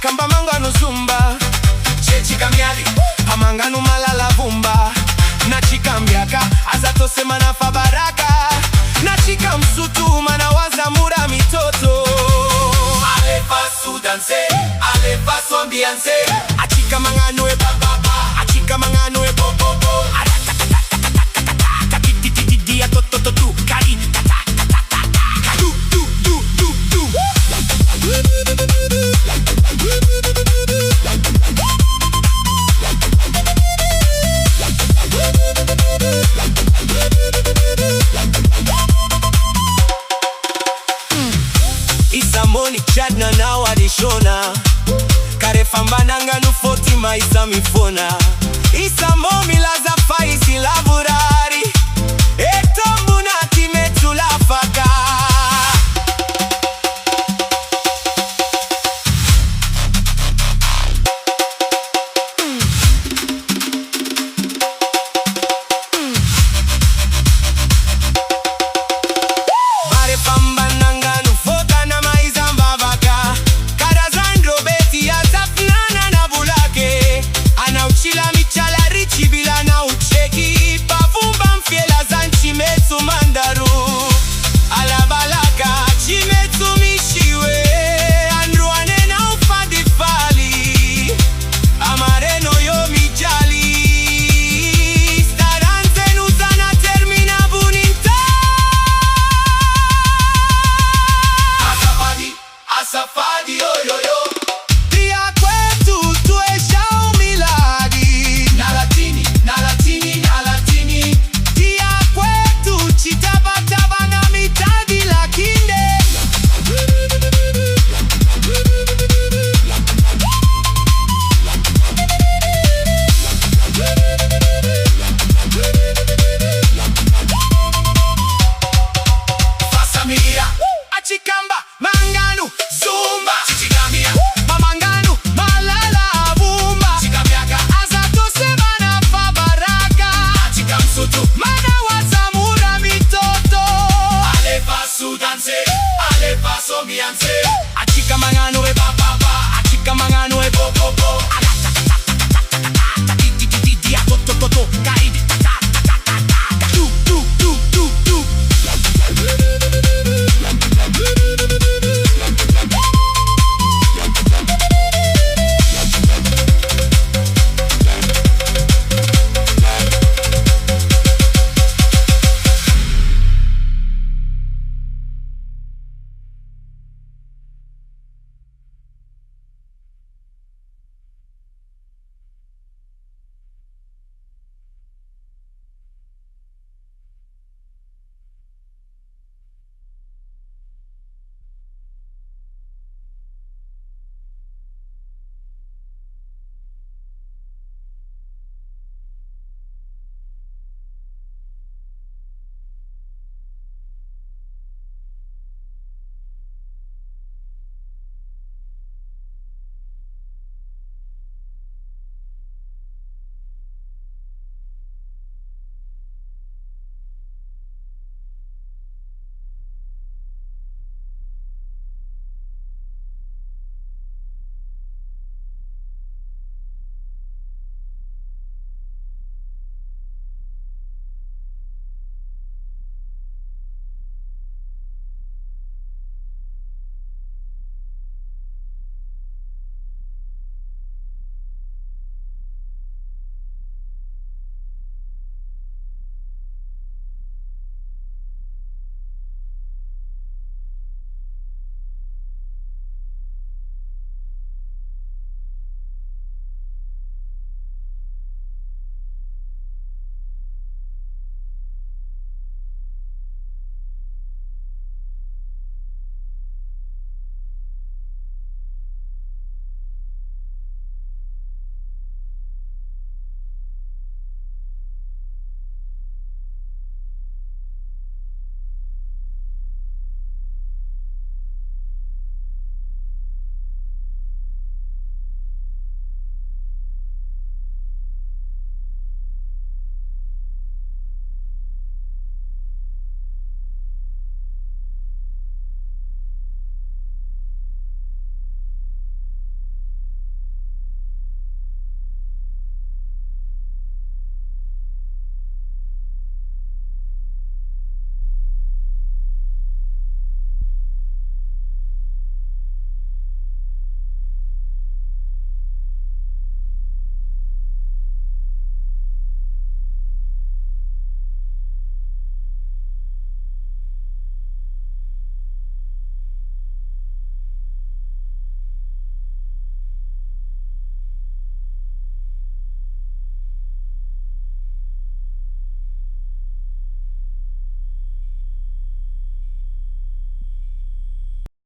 kamba mangano zumba chechi kamyali pamangano malala vumba nachikambyaka azatosema nafa baraka nachika msutu mana wazamura mitoto alefa sudanse alefa sombianse achika mangano e bababa achika mangano e bobobo dia totototu kari du du du du du Isamoni chadna na wadishona kare fambananga nufoti maisa mifona Isamomi laza faisi laburari etombu na timetu lafaka bare fambananga nufota na maisa mbavaka karazandro beti ya zafnana na bulake anauchila michala richi bila na ucheki pavumba mfiela za nchimetu mandaru alabalaka chimetu mishiwe andruane na ufadifali amareno yo mijali staranze nuzana termina buninta asafadi asafadi yo yo yo Tia kwetu tuesha umiladi na latini na latini na latini Tia kwetu chitabataba na mitadi lakinde Fasamia achikamba manganu zumba chichigamia mamanganu malala vumba chikamyaka azatosema nafa baraka achika msutu mana wazamura mitoto alefa sudanse alefa somianse achika mangano e bababa achika mangano e bobobo dia totototo kaidi